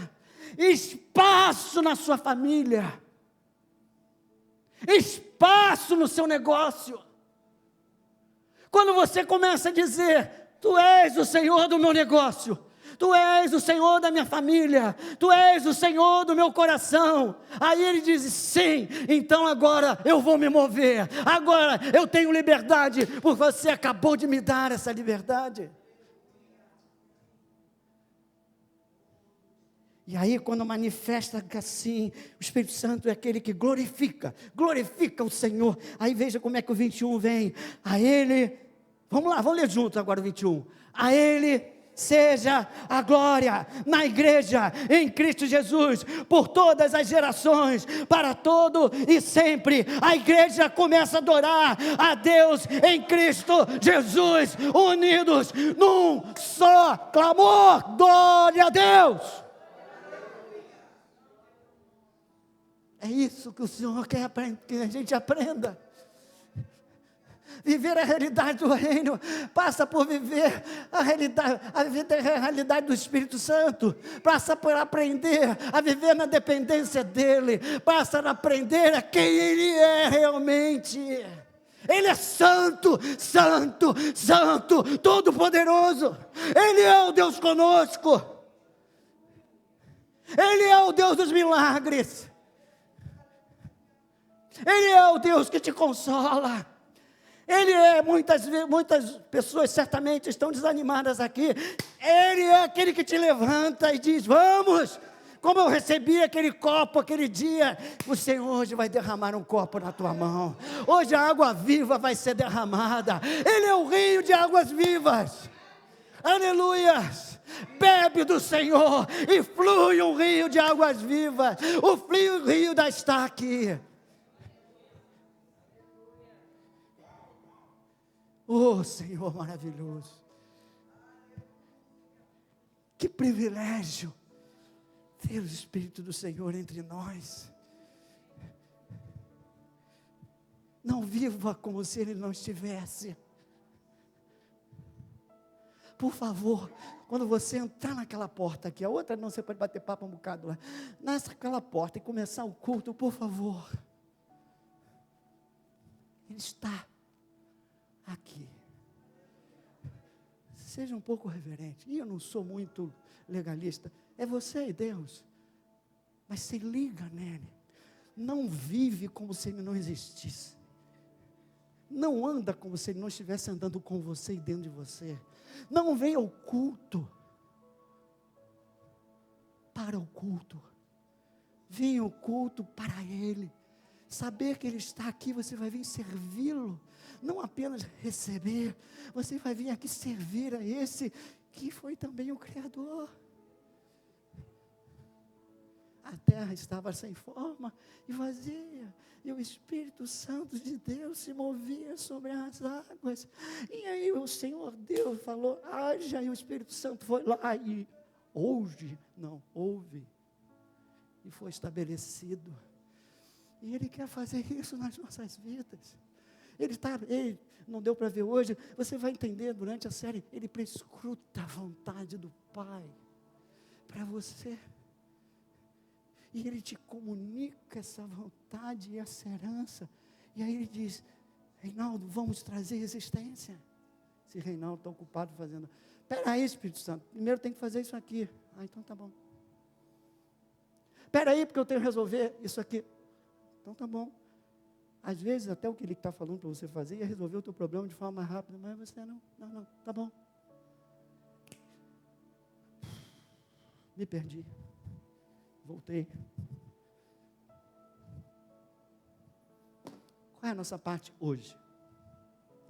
Espaço na sua família. Espaço no seu negócio. Quando você começa a dizer: Tu és o Senhor do meu negócio, Tu és o Senhor da minha família, Tu és o Senhor do meu coração. Aí Ele diz: sim, então agora eu vou me mover. Agora eu tenho liberdade, porque você acabou de me dar essa liberdade. E aí quando manifesta assim, o Espírito Santo é aquele que glorifica o Senhor. Aí veja como é que o 21 vem. A Ele, vamos lá, vamos ler junto agora o 21. A Ele seja a glória na igreja, em Cristo Jesus, por todas as gerações, para todo e sempre. A igreja começa a adorar a Deus em Cristo Jesus, unidos num só clamor: glória a Deus. É isso que o Senhor quer que a gente aprenda. Viver a realidade do reino passa por viver a realidade do Espírito Santo, passa por aprender a viver na dependência dEle, passa a aprender a quem Ele é realmente. Ele é santo, santo, santo, todo-poderoso. Ele é o Deus conosco. Ele é o Deus dos milagres. Ele é o Deus que te consola. Ele é, muitas pessoas certamente estão desanimadas aqui. Ele é aquele que te levanta e diz: vamos, como eu recebi aquele copo aquele dia, o Senhor hoje vai derramar um copo na tua mão. Hoje a água viva vai ser derramada. Ele é o rio de águas vivas. Aleluias. Bebe do Senhor e flui um rio de águas vivas. O rio da está aqui. Oh, Senhor maravilhoso, que privilégio ter o Espírito do Senhor entre nós. Não viva como se Ele não estivesse. Por favor, quando você entrar naquela porta aqui, a outra não, você pode bater papo um bocado lá, naquela porta e começar o culto, por favor, Ele está aqui. Seja um pouco reverente. E eu não sou muito legalista. É você e Deus. Mas se liga nele. Não vive como se ele não existisse. Não anda como se ele não estivesse andando com você e dentro de você. Não venha ao culto para o culto. Venha ao culto para ele. Saber que ele está aqui, você vai vir servi-lo. Não apenas receber, você vai vir aqui servir a esse que foi também o Criador. A terra estava sem forma e vazia, e o Espírito Santo de Deus se movia sobre as águas. E aí o Senhor Deus falou: haja, e o Espírito Santo foi lá e ouve, e foi estabelecido. E Ele quer fazer isso nas nossas vidas. Ele não deu para ver hoje, você vai entender durante a série. Ele prescruta a vontade do Pai para você. E Ele te comunica essa vontade e essa herança. E aí Ele diz: Reinaldo, vamos trazer existência. Se Reinaldo está ocupado fazendo. Espera aí, Espírito Santo, primeiro tem que fazer isso aqui. Então tá bom. Espera aí, porque eu tenho que resolver isso aqui. Então tá bom. Às vezes, até o que ele está falando para você fazer ia resolver o teu problema de forma mais rápida, mas você não, tá bom. Me perdi. Voltei. Qual é a nossa parte hoje?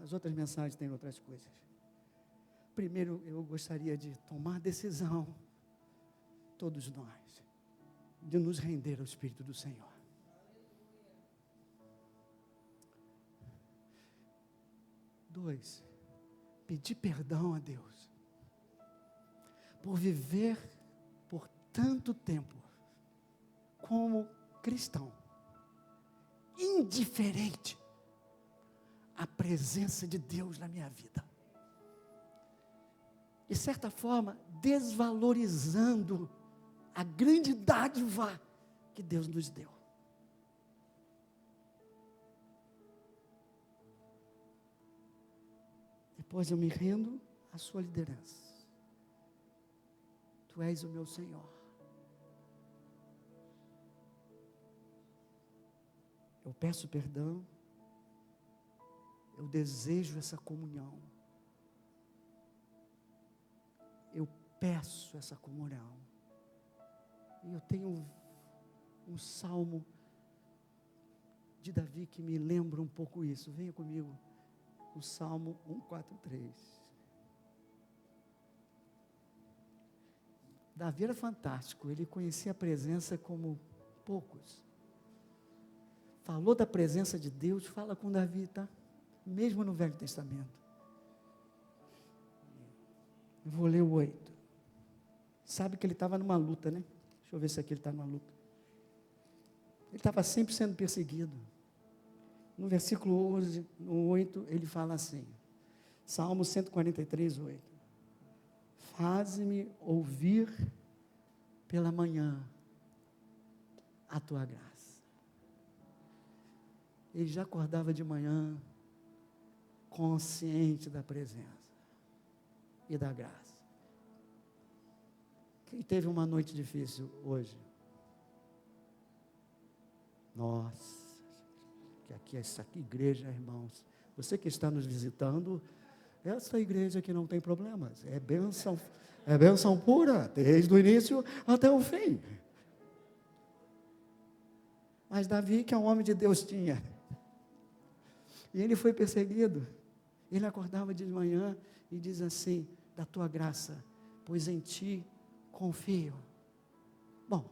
As outras mensagens têm outras coisas. Primeiro, eu gostaria de tomar decisão, todos nós, de nos render ao Espírito do Senhor. Dois, pedir perdão a Deus por viver por tanto tempo como cristão, indiferente à presença de Deus na minha vida. De certa forma, desvalorizando a grande dádiva que Deus nos deu. Depois eu me rendo à sua liderança. Tu és o meu Senhor. Eu peço perdão. Eu desejo essa comunhão. Eu peço essa comunhão. E eu tenho um salmo de Davi que me lembra um pouco isso. Venha comigo. O Salmo 143. Davi era fantástico. Ele conhecia a presença como poucos. Falou da presença de Deus, fala com Davi, tá? Mesmo no Velho Testamento. Eu vou ler o 8. Sabe que ele estava numa luta, né? Deixa eu ver se aqui ele está numa luta. Ele estava sempre sendo perseguido. No versículo 11, no 8, ele fala assim, Salmo 143, 8. Faze-me ouvir pela manhã a tua graça. Ele já acordava de manhã, consciente da presença e da graça. Quem teve uma noite difícil hoje? Nossa, que aqui, essa igreja, irmãos, você que está nos visitando, essa igreja que não tem problemas, é bênção pura, desde o início até o fim. Mas Davi, que é um homem de Deus, tinha, e ele foi perseguido, ele acordava de manhã e diz assim, da tua graça, pois em ti confio. Bom,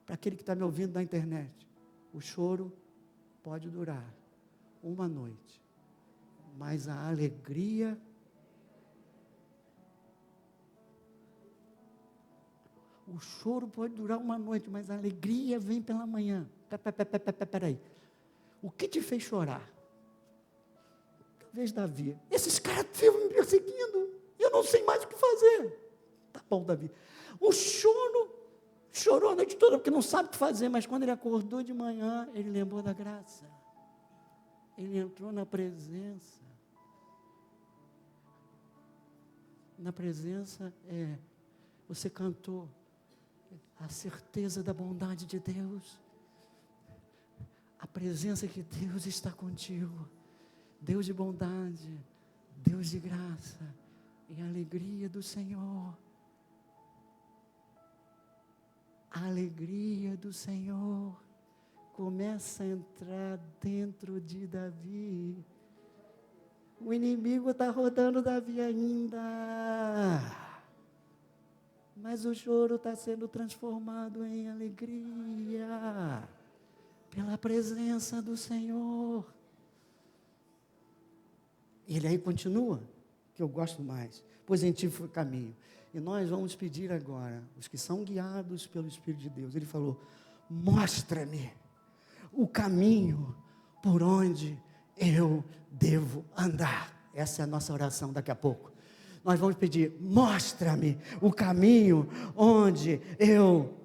para aquele que está me ouvindo na internet, o choro pode durar uma noite, mas a alegria, o choro pode durar uma noite, mas a alegria vem pela manhã. Peraí, o que te fez chorar? Talvez Davi, esses caras ficam me perseguindo, eu não sei mais o que fazer. Tá bom, Davi, o chorou a noite toda, porque não sabe o que fazer, mas quando ele acordou de manhã, ele lembrou da graça, ele entrou na presença. Na presença, você cantou a certeza da bondade de Deus, a presença que Deus está contigo, Deus de bondade, Deus de graça, e a alegria do Senhor. A alegria do Senhor começa a entrar dentro de Davi. O inimigo está rodando Davi ainda, mas o choro está sendo transformado em alegria, pela presença do Senhor. Ele aí continua, que eu gosto mais, pois em ti foi caminho. E nós vamos pedir agora, os que são guiados pelo Espírito de Deus, ele falou, mostra-me o caminho por onde eu devo andar. Essa é a nossa oração daqui a pouco. Nós vamos pedir, mostra-me o caminho onde eu...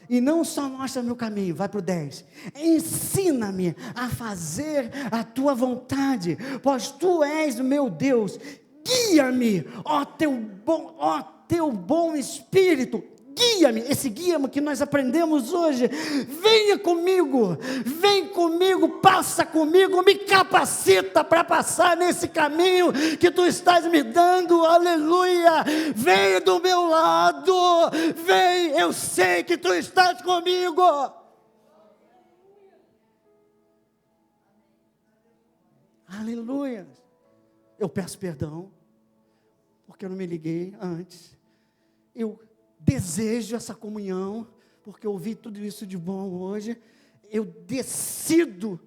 E não só mostra-me o caminho, vai para o 10. Ensina-me a fazer a tua vontade, pois tu és o meu Deus. Guia-me, ó teu bom Espírito, guia-me, esse guia-me que nós aprendemos hoje, vem comigo, passa comigo, me capacita para passar nesse caminho que tu estás me dando, aleluia, vem do meu lado, vem, eu sei que tu estás comigo. Aleluia. Eu peço perdão, porque eu não me liguei antes. Eu desejo essa comunhão, porque eu ouvi tudo isso de bom hoje. Eu decido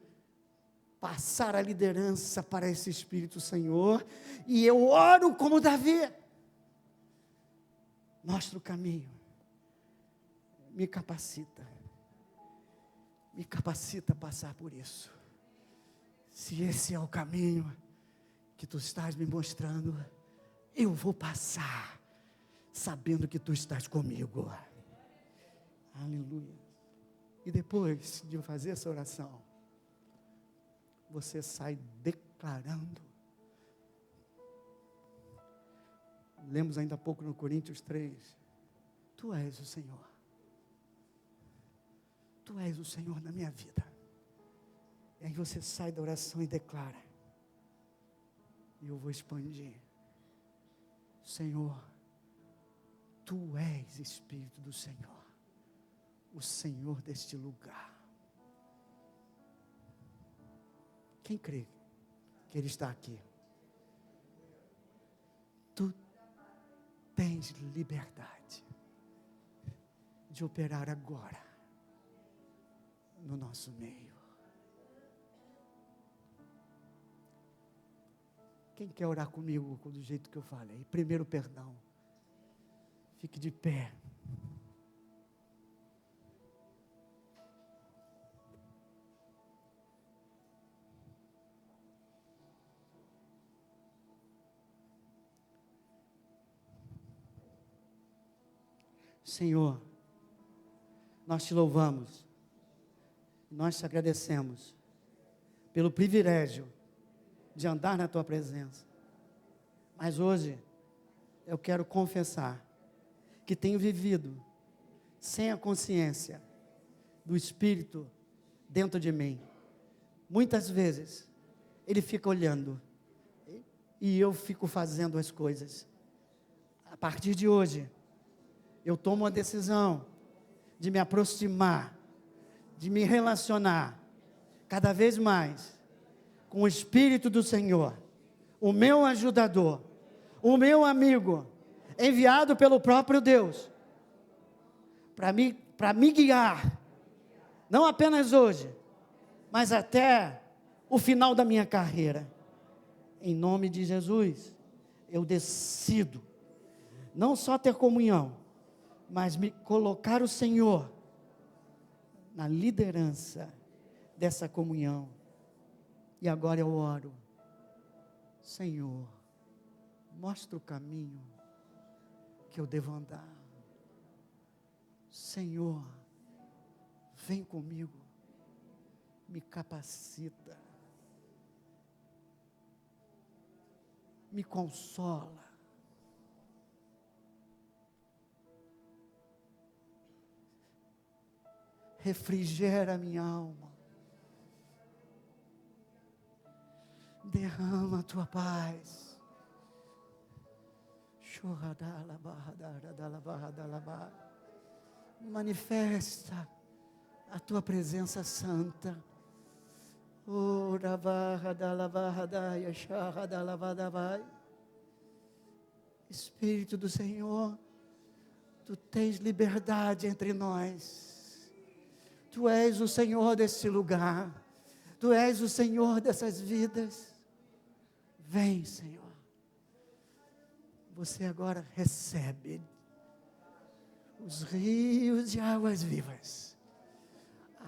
passar a liderança para esse Espírito, Senhor. E eu oro como Davi. Mostra o caminho. Me capacita. Me capacita a passar por isso. Se esse é o caminho que tu estás me mostrando, eu vou passar, sabendo que tu estás comigo. Aleluia. E depois de fazer essa oração, você sai declarando. Lemos ainda há pouco no Coríntios 3. Tu és o Senhor. Tu és o Senhor na minha vida. E aí você sai da oração e declara. E eu vou expandir. Senhor, tu és Espírito do Senhor, o Senhor deste lugar. Quem crê que Ele está aqui? Tu tens liberdade de operar agora no nosso meio. Quem quer orar comigo do jeito que eu falei? Primeiro, perdão. Fique de pé. Senhor, nós te louvamos, nós te agradecemos pelo privilégio de andar na tua presença. Mas hoje eu quero confessar que tenho vivido sem a consciência do Espírito dentro de mim. Muitas vezes Ele fica olhando e eu fico fazendo as coisas. A partir de hoje eu tomo a decisão de me aproximar, de me relacionar cada vez mais com o Espírito do Senhor, o meu ajudador, o meu amigo, enviado pelo próprio Deus, para me guiar, não apenas hoje, mas até o final da minha carreira. Em nome de Jesus, eu decido, não só ter comunhão, mas me colocar o Senhor na liderança dessa comunhão. E agora eu oro, Senhor, mostra o caminho que eu devo andar. Senhor, vem comigo, me capacita, me consola, refrigera minha alma, derrama a tua paz. Manifesta a tua presença santa. Espírito do Senhor, tu tens liberdade entre nós. Tu és o Senhor desse lugar. Tu és o Senhor dessas vidas. Vem, Senhor. Você agora recebe os rios de águas vivas.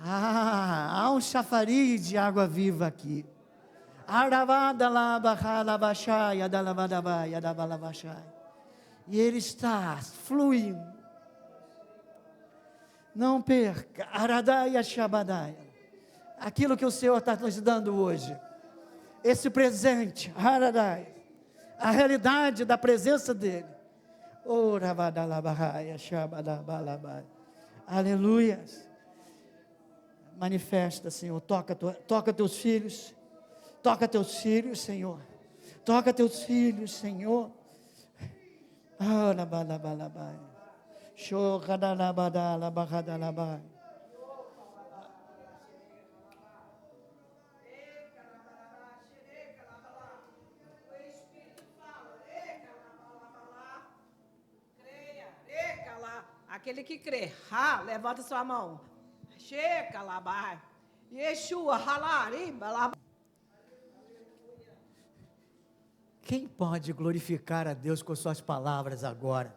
Há um chafariz de água viva aqui. E ele está fluindo. Não perca. Aquilo que o Senhor está nos dando hoje. Esse presente. A realidade da presença dEle. Aleluia. Manifesta, Senhor. Toca teus filhos. Toca teus filhos, Senhor. Toca teus filhos, Senhor. Aquele que crê, levanta sua mão. Checa lá, vai. Yeshua, halarimba lá. Quem pode glorificar a Deus com suas palavras agora?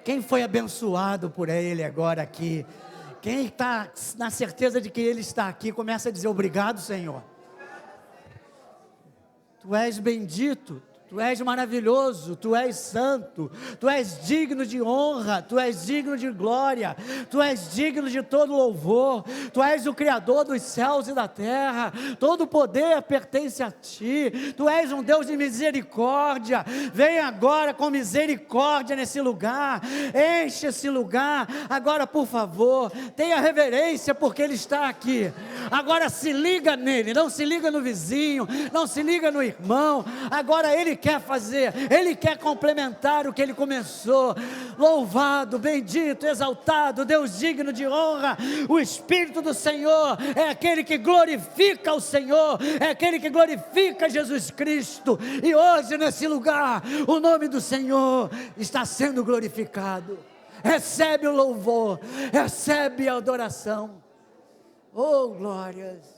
Quem foi abençoado por Ele agora aqui? Quem está na certeza de que Ele está aqui, começa a dizer obrigado, Senhor. Tu és bendito. Tu és maravilhoso, Tu és santo, Tu és digno de honra, Tu és digno de glória, Tu és digno de todo louvor, Tu és o Criador dos céus e da terra, todo poder pertence a Ti, Tu és um Deus de misericórdia. Vem agora com misericórdia nesse lugar, enche esse lugar, agora por favor, tenha reverência porque Ele está aqui, agora se liga nele, não se liga no vizinho, não se liga no irmão, agora Ele quer fazer, Ele quer complementar o que Ele começou. Louvado, bendito, exaltado, Deus digno de honra. O Espírito do Senhor é aquele que glorifica o Senhor, é aquele que glorifica Jesus Cristo, e hoje nesse lugar, o nome do Senhor está sendo glorificado. Recebe o louvor, recebe a adoração. Oh, glórias.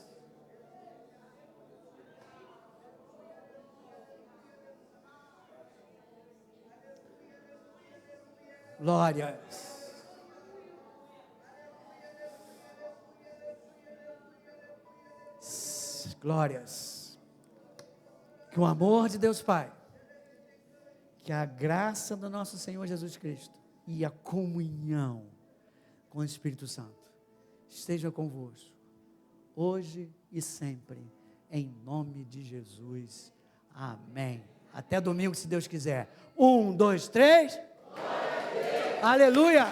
Glórias. Glórias. Que o amor de Deus Pai, que a graça do nosso Senhor Jesus Cristo e a comunhão com o Espírito Santo esteja convosco, hoje e sempre, em nome de Jesus. Amém. Até domingo, se Deus quiser. 1, 2, 3. Aleluia!